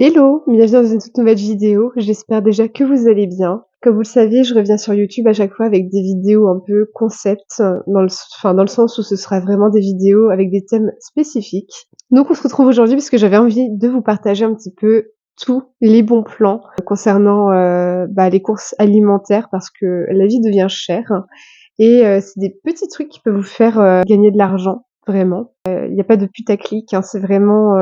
Hello, bienvenue dans une toute nouvelle vidéo. J'espère déjà que vous allez bien. Comme vous le savez, je reviens sur YouTube à chaque fois avec des vidéos un peu concept, dans le sens où ce sera vraiment des vidéos avec des thèmes spécifiques. Donc on se retrouve aujourd'hui parce que j'avais envie de vous partager un petit peu tous les bons plans concernant les courses alimentaires parce que la vie devient chère et c'est des petits trucs qui peuvent vous faire gagner de l'argent, vraiment. Il y a pas de putaclic, hein, c'est vraiment,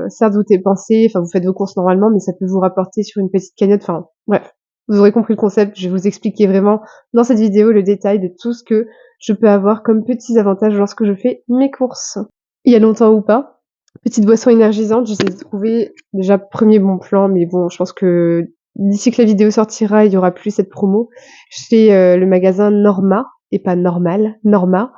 certes vous dépensez, enfin vous faites vos courses normalement, mais ça peut vous rapporter sur une petite cagnotte, enfin bref, vous aurez compris le concept. Je vais vous expliquer vraiment dans cette vidéo le détail de tout ce que je peux avoir comme petits avantages lorsque je fais mes courses. Il y a longtemps ou pas, petite boisson énergisante, j'essaie de trouver déjà premier bon plan, mais bon, je pense que d'ici que la vidéo sortira, il y aura plus cette promo. Je fais le magasin Norma et pas Normal, Norma.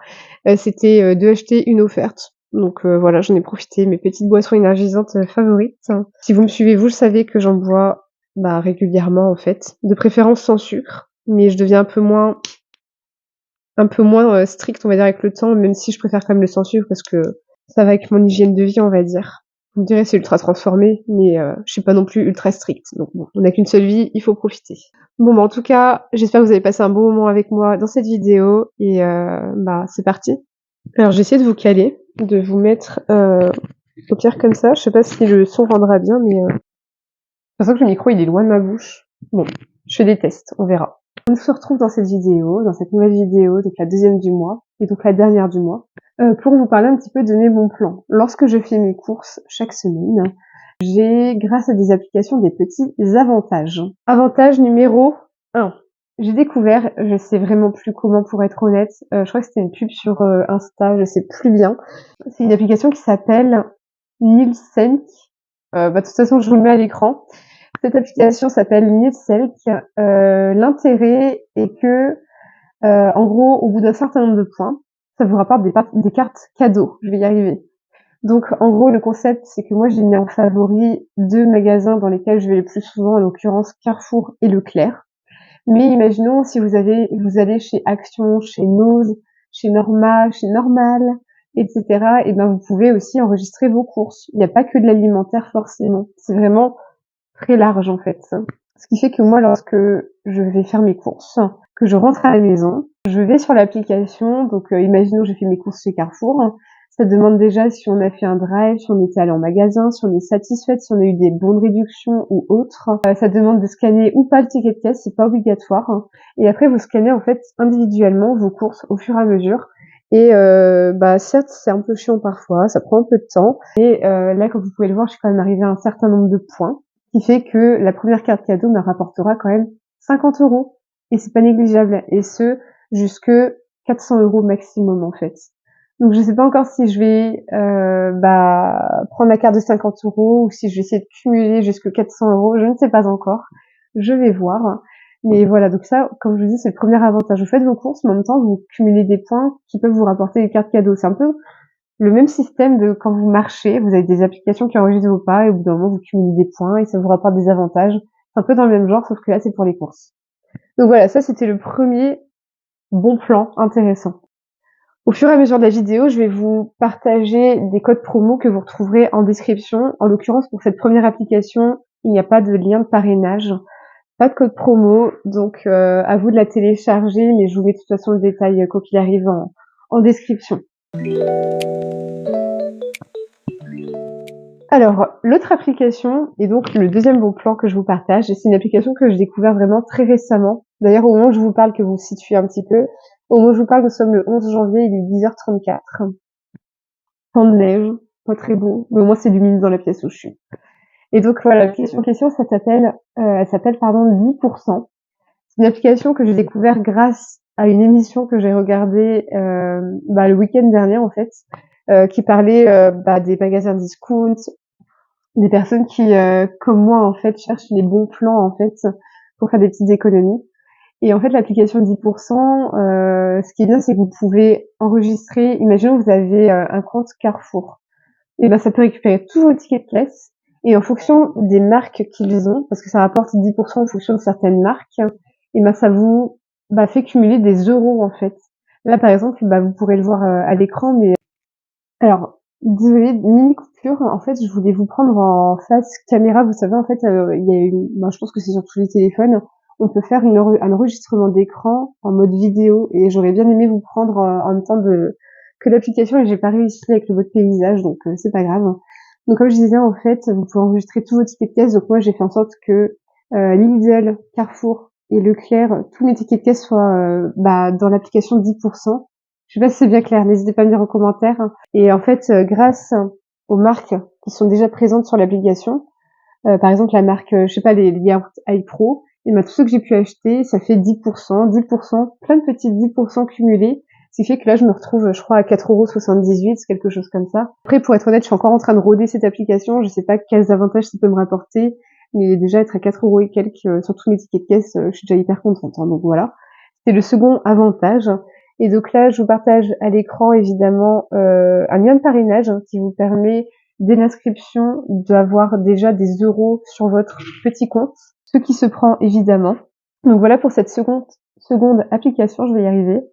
C'était 2 achetés, 1 offerte. Donc voilà, j'en ai profité, mes petites boissons énergisantes favorites. Si vous me suivez, vous le savez que j'en bois régulièrement en fait, de préférence sans sucre, mais je deviens un peu moins stricte, on va dire, avec le temps, même si je préfère quand même le sans sucre parce que ça va avec mon hygiène de vie, on va dire. Vous me direz c'est ultra transformé, mais je suis pas non plus ultra stricte. Donc bon, on n'a qu'une seule vie, il faut profiter. Bon en tout cas, j'espère que vous avez passé un bon moment avec moi dans cette vidéo et c'est parti. Alors j'ai essayé de vous caler, de vous mettre au pire comme ça. Je sais pas si le son rendra bien, mais de toute façon que le micro il est loin de ma bouche. Bon, je fais des tests, on verra. On se retrouve dans cette vidéo, dans cette nouvelle vidéo, donc la deuxième du mois, et donc la dernière du mois, pour vous parler un petit peu de mes bons plans. Lorsque je fais mes courses chaque semaine, j'ai, grâce à des applications, des petits avantages. Avantage numéro 1. J'ai découvert, je sais vraiment plus comment pour être honnête, je crois que c'était une pub sur Insta, je sais plus bien. C'est une application qui s'appelle Nielsen. De toute façon, je vous le mets à l'écran. Cette application s'appelle Nielsen. L'intérêt est que, en gros, au bout d'un certain nombre de points, ça vous rapporte des cartes cadeaux. Je vais y arriver. Donc, en gros, le concept, c'est que moi, j'ai mis en favori 2 magasins dans lesquels je vais le plus souvent, en l'occurrence Carrefour et Leclerc. Mais imaginons si vous allez chez Action, chez Nose, chez Norma, chez Normal, etc. Et vous pouvez aussi enregistrer vos courses. Il n'y a pas que de l'alimentaire forcément. C'est vraiment très large en fait. Ce qui fait que moi, lorsque je vais faire mes courses, que je rentre à la maison, je vais sur l'application. Donc, imaginons j'ai fait mes courses chez Carrefour. Ça demande déjà si on a fait un drive, si on était allé en magasin, si on est satisfaite, si on a eu des bons de réduction ou autres. Ça demande de scanner ou pas le ticket de caisse, c'est pas obligatoire. Et après, vous scannez en fait individuellement vos courses au fur et à mesure. Et certes, c'est un peu chiant parfois, ça prend un peu de temps. Et là, comme vous pouvez le voir, je suis quand même arrivée à un certain nombre de points, qui fait que la première carte cadeau me rapportera quand même 50 €. Et c'est pas négligeable. Et ce, jusque 400 € maximum en fait. Donc je sais pas encore si je vais prendre la carte de 50 € ou si je vais essayer de cumuler jusque 400 €. Je ne sais pas encore. Je vais voir. Mais voilà, donc ça, comme je vous dis, c'est le premier avantage. Vous faites vos courses, mais en même temps, vous cumulez des points qui peuvent vous rapporter des cartes cadeaux. C'est un peu le même système de quand vous marchez, vous avez des applications qui enregistrent vos pas et au bout d'un moment, vous cumulez des points et ça vous rapporte des avantages. C'est un peu dans le même genre, sauf que là, c'est pour les courses. Donc voilà, ça, c'était le premier bon plan intéressant. Au fur et à mesure de la vidéo, je vais vous partager des codes promo que vous retrouverez en description. En l'occurrence, pour cette première application, il n'y a pas de lien de parrainage, pas de code promo, donc à vous de la télécharger, mais je vous mets de toute façon le détail quoi qu'il arrive en description. Alors, l'autre application, et donc le deuxième bon plan que je vous partage, c'est une application que j'ai découvert vraiment très récemment. D'ailleurs, au moment où je vous parle, que vous situez un petit peu, au moment où je vous parle, nous sommes le 11 janvier, il est 10h34. Temps de neige, pas très beau, mais au moins c'est lumineux dans la pièce où je suis. Et donc voilà, l'application en question, elle s'appelle 10%. C'est une application que j'ai découvert grâce à une émission que j'ai regardée le week-end dernier en fait, qui parlait des magasins discount, des personnes qui, comme moi en fait, cherchent les bons plans en fait pour faire des petites économies. Et en fait, l'application 10%, ce qui est bien, c'est que vous pouvez enregistrer. Imaginons que vous avez un compte Carrefour. Et ça peut récupérer tous vos tickets de caisse. Et en fonction des marques qu'ils ont, parce que ça rapporte 10% en fonction de certaines marques, et ça vous fait cumuler des euros en fait. Là, par exemple, vous pourrez le voir à l'écran, mais alors Désolée, mini coupure. En fait, je voulais vous prendre en face caméra. Vous savez, en fait, il y a je pense que c'est sur tous les téléphones. On peut faire un enregistrement d'écran en mode vidéo et j'aurais bien aimé vous prendre en même temps que l'application et j'ai pas réussi avec le mode paysage, donc c'est pas grave. Donc comme je disais, en fait, vous pouvez enregistrer tous vos tickets de caisse. Donc moi, j'ai fait en sorte que Lidl, Carrefour et Leclerc, tous mes tickets de caisse soient dans l'application 10%. Je sais pas si c'est bien clair. N'hésitez pas à me dire en commentaire. Et en fait, grâce aux marques qui sont déjà présentes sur l'application, par exemple la marque, je sais pas, les yaourts iPro, et ben tous ceux que j'ai pu acheter, ça fait 10%, 10%, plein de petits 10% cumulés. Ce qui fait que là, je me retrouve, je crois, à 4,78 €, quelque chose comme ça. Après, pour être honnête, je suis encore en train de rôder cette application. Je sais pas quels avantages ça peut me rapporter, mais déjà être à 4 € et quelques sur tous mes tickets de caisse, je suis déjà hyper contente, hein, donc voilà. C'est le second avantage. Et donc là, je vous partage à l'écran évidemment un lien de parrainage qui vous permet dès l'inscription d'avoir déjà des euros sur votre petit compte, ce qui se prend évidemment. Donc voilà pour cette seconde application, je vais y arriver.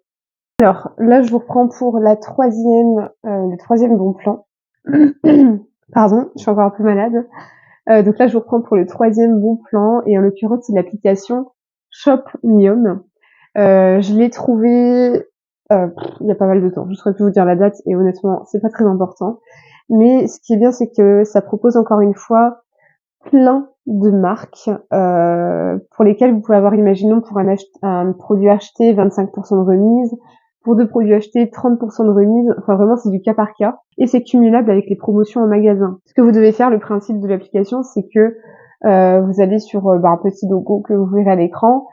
Alors là, je vous reprends pour le troisième bon plan. Pardon, je suis encore un peu malade. Donc là, je vous reprends pour le troisième bon plan et en l'occurrence, c'est l'application Shopmium. Je l'ai trouvé il y a pas mal de temps. Je saurais plus vous dire la date et honnêtement, c'est pas très important. Mais ce qui est bien, c'est que ça propose encore une fois plein de marques pour lesquelles vous pouvez avoir, imaginons, pour un produit acheté, 25% de remise, pour deux produits achetés, 30% de remise. Enfin, vraiment, c'est du cas par cas. Et c'est cumulable avec les promotions en magasin. Ce que vous devez faire, le principe de l'application, c'est que vous allez sur un petit logo que vous verrez à l'écran.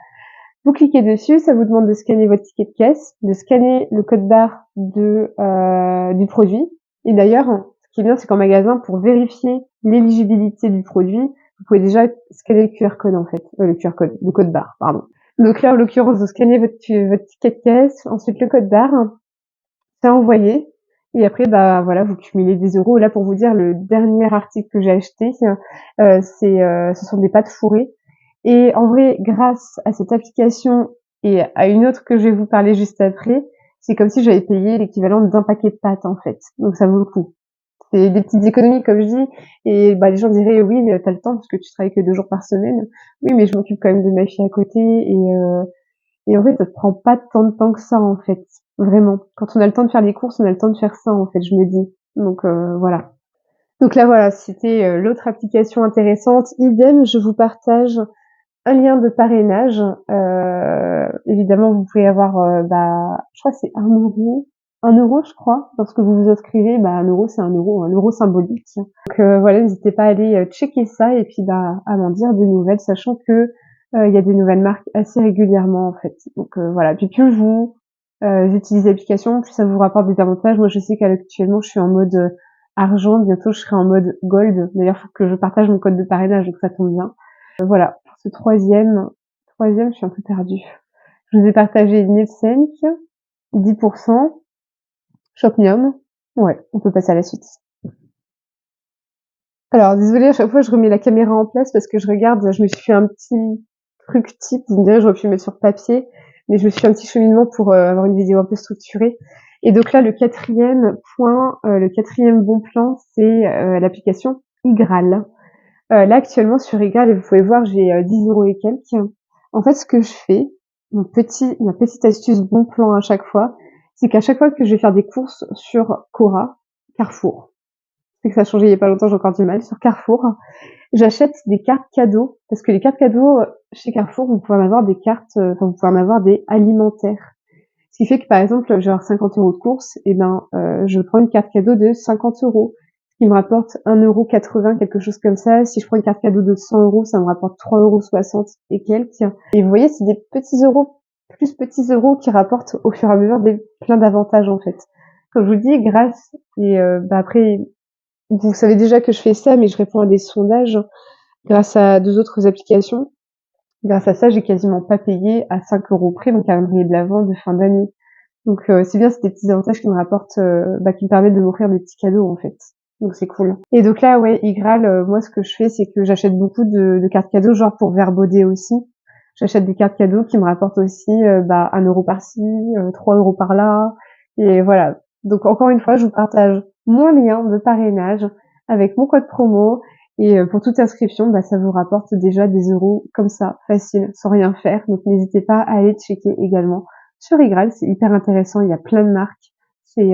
Vous cliquez dessus, ça vous demande de scanner votre ticket de caisse, de scanner le code barre du produit. Et d'ailleurs, ce qui est bien, c'est qu'en magasin, pour vérifier l'éligibilité du produit, vous pouvez déjà scanner le QR code en fait, le code barre, pardon. Donc là, en l'occurrence, vous scannez votre ticket de caisse, ensuite le code barre, c'est envoyé. Et après, voilà, vous cumulez des euros. Là, pour vous dire, le dernier article que j'ai acheté, ce sont des pâtes fourrées. Et en vrai, grâce à cette application et à une autre que je vais vous parler juste après, c'est comme si j'avais payé l'équivalent d'un paquet de pâtes en fait. Donc ça vaut le coup. C'est des petites économies comme je dis. Et les gens diraient oui, t'as le temps parce que tu travailles que 2 jours par semaine. Oui, mais je m'occupe quand même de ma fille à côté et en fait, ça te prend pas tant de temps que ça en fait. Vraiment. Quand on a le temps de faire les courses, on a le temps de faire ça en fait, je me dis. Donc voilà. Donc là voilà, c'était l'autre application intéressante. Idem, je vous partage un lien de parrainage. Évidemment, vous pouvez avoir, je crois que c'est 1 €, 1 € je crois, lorsque vous vous inscrivez, 1 € c'est 1 euro symbolique. Donc voilà, n'hésitez pas à aller checker ça et puis à m'en dire des nouvelles, sachant que il y a des nouvelles marques assez régulièrement en fait. Donc voilà, puis plus vous utilisez l'application, plus ça vous rapporte des avantages. Moi, je sais qu'actuellement, je suis en mode argent, bientôt je serai en mode gold. D'ailleurs, il faut que je partage mon code de parrainage, donc ça tombe bien. Voilà, pour ce troisième, je suis un peu perdue. Je vous ai partagé Nielsen, 10%, Shopmium. Ouais, on peut passer à la suite. Alors, désolée, à chaque fois, je remets la caméra en place parce que je regarde, je me suis fait un petit truc type, vous me direz, j'aurais pu le mettre sur papier, mais je me suis fait un petit cheminement pour avoir une vidéo un peu structurée. Et donc là, le quatrième point, le quatrième bon plan, c'est l'application Igral. Là, actuellement, sur Igral, vous pouvez voir, j'ai 10 € et quelques. En fait, ce que je fais, ma petite astuce bon plan à chaque fois, c'est qu'à chaque fois que je vais faire des courses sur Cora, Carrefour, c'est que ça a changé il y a pas longtemps, j'ai encore du mal, sur Carrefour, j'achète des cartes cadeaux, parce que les cartes cadeaux, chez Carrefour, vous pouvez en avoir des cartes, vous pouvez en avoir des alimentaires. Ce qui fait que, par exemple, je vais avoir 50 € de courses, et je prends une carte cadeau de 50 €, ce qui me rapporte 1,80 €, quelque chose comme ça. Si je prends une carte cadeau de 100 €, ça me rapporte 3,60 € et quelques. Et vous voyez, c'est des petits euros, plus petits euros qui rapportent au fur et à mesure plein d'avantages, en fait. Comme je vous le dis, après, vous savez déjà que je fais ça, mais je réponds à des sondages grâce à 2 autres applications. Grâce à ça, j'ai quasiment pas payé à 5 € près mon calendrier de l'avent de fin d'année. Donc c'est bien, c'est des petits avantages qui me rapportent, qui me permettent de m'offrir des petits cadeaux en fait. Donc c'est cool. Et donc là, ouais, Igral, moi ce que je fais, c'est que j'achète beaucoup de cartes cadeaux, genre pour Verbaudet aussi. J'achète des cartes cadeaux qui me rapportent aussi 1 € par-ci, 3 € par-là. Et voilà. Donc encore une fois, je vous partage mon lien de parrainage avec mon code promo. Et pour toute inscription, ça vous rapporte déjà des euros comme ça, facile, sans rien faire. Donc n'hésitez pas à aller checker également sur Igral, c'est hyper intéressant, il y a plein de marques. C'est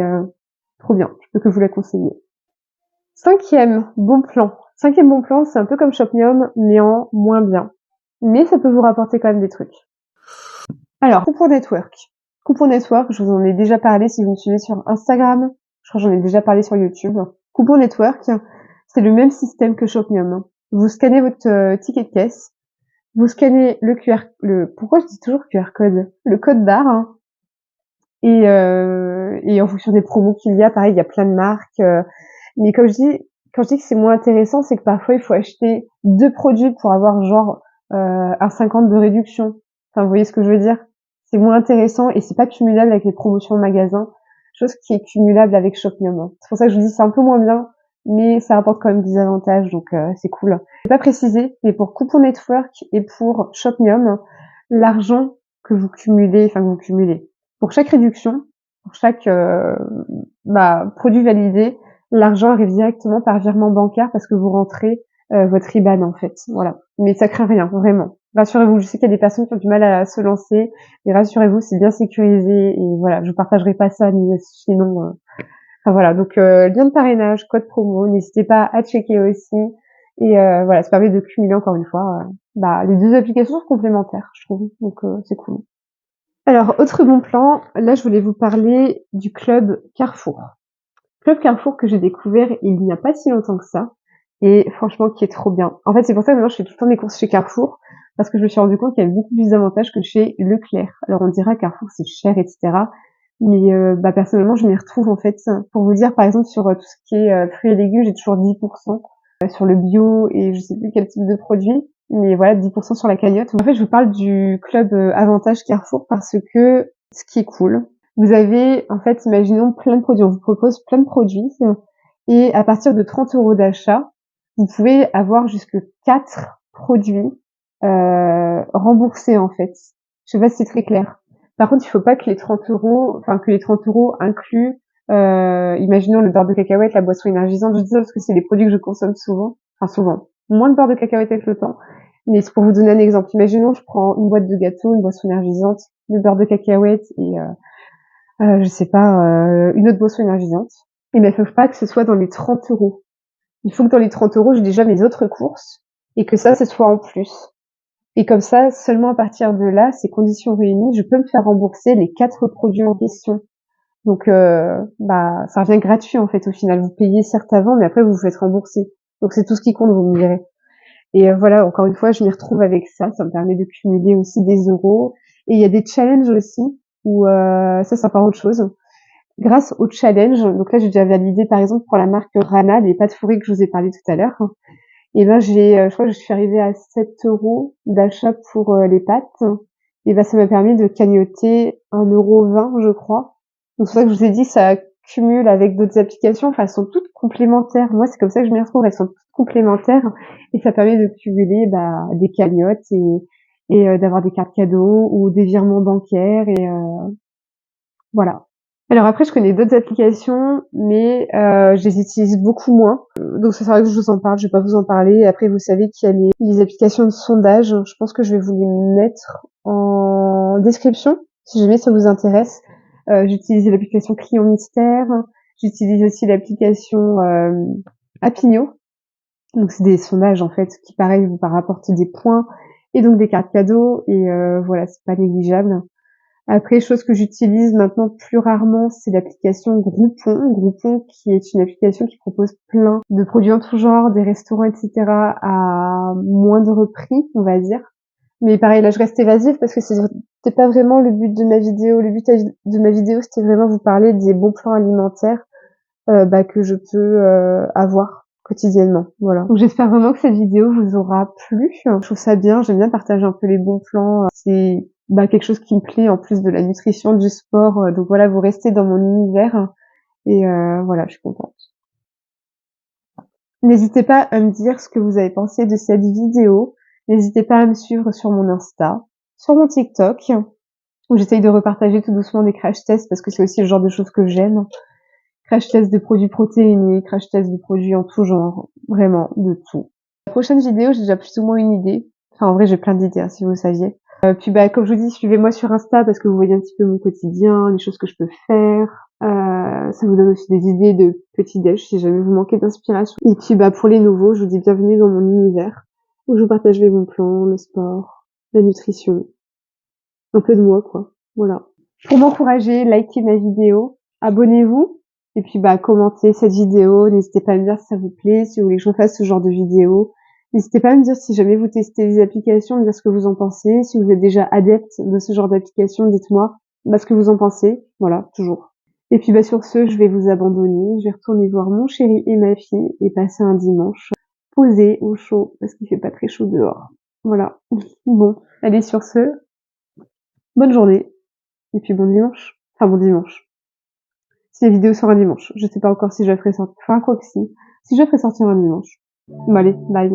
trop bien, je peux que vous la conseiller. Cinquième bon plan. Cinquième bon plan, c'est un peu comme Shopmium, mais en moins bien. Mais ça peut vous rapporter quand même des trucs. Alors, Coupon Network. Coupon Network, je vous en ai déjà parlé si vous me suivez sur Instagram. Je crois que j'en ai déjà parlé sur YouTube. Coupon Network, c'est le même système que Shopmium. Vous scannez votre ticket de caisse, vous scannez le pourquoi je dis toujours QR code? Le code barre, hein. Et en fonction des promos qu'il y a, pareil, il y a plein de marques. Mais quand je dis que c'est moins intéressant, c'est que parfois il faut acheter 2 produits pour avoir genre un 50 de réduction. Enfin, vous voyez ce que je veux dire? C'est moins intéressant et c'est pas cumulable avec les promotions en magasin, chose qui est cumulable avec Shopmium. C'est pour ça que je vous dis c'est un peu moins bien, mais ça apporte quand même des avantages, donc c'est cool. Je vais pas préciser, mais pour Coupon Network et pour Shopmium, l'argent que vous cumulez, pour chaque réduction, pour chaque produit validé, l'argent arrive directement par virement bancaire parce que vous rentrez votre IBAN en fait. Voilà. Mais ça craint rien, vraiment. Rassurez-vous, je sais qu'il y a des personnes qui ont du mal à se lancer, mais rassurez-vous, c'est bien sécurisé et voilà, je partagerai pas ça sinon. Enfin voilà, donc lien de parrainage, code promo, n'hésitez pas à checker aussi. Et voilà, ça permet de cumuler encore une fois. Les 2 applications sont complémentaires, je trouve, donc c'est cool. Alors, autre bon plan, là je voulais vous parler du club Carrefour. Club Carrefour que j'ai découvert il n'y a pas si longtemps que ça, et franchement qui est trop bien. En fait, c'est pour ça que maintenant je fais tout le temps des courses chez Carrefour, parce que je me suis rendu compte qu'il y avait beaucoup plus d'avantages que chez Leclerc. Alors on dira Carrefour c'est cher, etc. Mais personnellement je m'y retrouve en fait. Pour vous dire, par exemple, sur tout ce qui est fruits et légumes, j'ai toujours 10%. Sur le bio et je sais plus quel type de produit, mais voilà, 10% sur la cagnotte. En fait, je vous parle du club Avantage Carrefour parce que ce qui est cool, vous avez, en fait, imaginons plein de produits. On vous propose plein de produits et à partir de 30 € d'achat, vous pouvez avoir jusque 4 produits remboursés, en fait. Je sais pas si c'est très clair. Par contre, il faut pas que les 30 € incluent imaginons le beurre de cacahuète, la boisson énergisante. Je dis ça parce que c'est les produits que je consomme souvent. Enfin, souvent. Moins de beurre de cacahuète avec le temps. Mais c'est pour vous donner un exemple. Imaginons, je prends une boîte de gâteau, une boisson énergisante, le beurre de cacahuète et je sais pas, une autre boisson énergisante. Et il faut pas que ce soit dans les 30 €. Il faut que dans les 30 € j'ai déjà mes autres courses et que ça, ce soit en plus. Et comme ça, seulement à partir de là, ces conditions réunies, je peux me faire rembourser les 4 produits en question. Donc, ça revient gratuit en fait au final. Vous payez certes avant, mais après vous vous faites rembourser. Donc c'est tout ce qui compte, vous me direz. Et voilà, encore une fois, je m'y retrouve avec ça. Ça me permet de cumuler aussi des euros. Et il y a des challenges aussi où ça, c'est pas autre chose. Grâce aux challenges, donc là j'ai déjà validé par exemple pour la marque Rana, les pâtes fourrées que je vous ai parlé tout à l'heure. Et je crois que je suis arrivée à 7 € d'achat pour les pâtes. Et ça m'a permis de cagnotter 1,20 €, je crois. Donc c'est pour ça que je vous ai dit, ça cumule avec d'autres applications. Enfin, elles sont toutes complémentaires. Moi, c'est comme ça que je m'y retrouve. Elles sont toutes complémentaires. Et ça permet de cumuler des cagnottes et d'avoir des cartes cadeaux ou des virements bancaires. Et voilà. Alors après, je connais d'autres applications, mais je les utilise beaucoup moins. Donc ça sert à rien que je vous en parle, je vais pas vous en parler. Après, vous savez qu'il y a les applications de sondage. Je pense que je vais vous les mettre en description, si jamais ça vous intéresse. J'utilise l'application Client Mystère. J'utilise aussi l'application Apigno. Donc c'est des sondages en fait qui pareil vous rapportent des points et donc des cartes cadeaux. Et voilà, c'est pas négligeable. Après, chose que j'utilise maintenant plus rarement, c'est l'application Groupon. Groupon, qui est une application qui propose plein de produits en tout genre, des restaurants, etc., à moindre prix, on va dire. Mais pareil, là, je reste évasive parce que c'était pas vraiment le but de ma vidéo. Le but de ma vidéo, c'était vraiment vous parler des bons plans alimentaires que je peux avoir quotidiennement. Voilà. Donc j'espère vraiment que cette vidéo vous aura plu. Je trouve ça bien, j'aime bien partager un peu les bons plans. C'est quelque chose qui me plaît en plus de la nutrition, du sport. Donc voilà, vous restez dans mon univers et voilà, je suis contente. N'hésitez pas à me dire ce que vous avez pensé de cette vidéo. N'hésitez pas à me suivre sur mon Insta, sur mon TikTok, où j'essaye de repartager tout doucement des crash tests parce que c'est aussi le genre de choses que j'aime. Crash test de produits protéinés, crash test de produits en tout genre, vraiment de tout. La prochaine vidéo, j'ai déjà plus ou moins une idée. Enfin, en vrai, j'ai plein d'idées, hein, si vous saviez. Puis comme je vous dis, suivez-moi sur Insta parce que vous voyez un petit peu mon quotidien, les choses que je peux faire. Ça vous donne aussi des idées de petits déj si jamais vous manquez d'inspiration. Et puis pour les nouveaux, je vous dis bienvenue dans mon univers où je vous partagerai mon plan, le sport, la nutrition, un peu de moi quoi. Voilà. Pour m'encourager, likez ma vidéo, abonnez-vous et puis commentez cette vidéo. N'hésitez pas à me dire si ça vous plaît, si vous voulez que je fasse ce genre de vidéo. N'hésitez pas à me dire si jamais vous testez les applications, me dire ce que vous en pensez. Si vous êtes déjà adepte de ce genre d'application, dites-moi ce que vous en pensez. Voilà, toujours. Et puis sur ce, je vais vous abandonner. Je vais retourner voir mon chéri et ma fille et passer un dimanche posé au chaud parce qu'il fait pas très chaud dehors. Voilà. Bon, allez sur ce, bonne journée et puis bon dimanche. Enfin bon dimanche. Si la vidéo sort un dimanche. Je sais pas encore si je la ferai sortir. Enfin quoi que si. Si je la ferai sortir un dimanche. Bon allez, bye.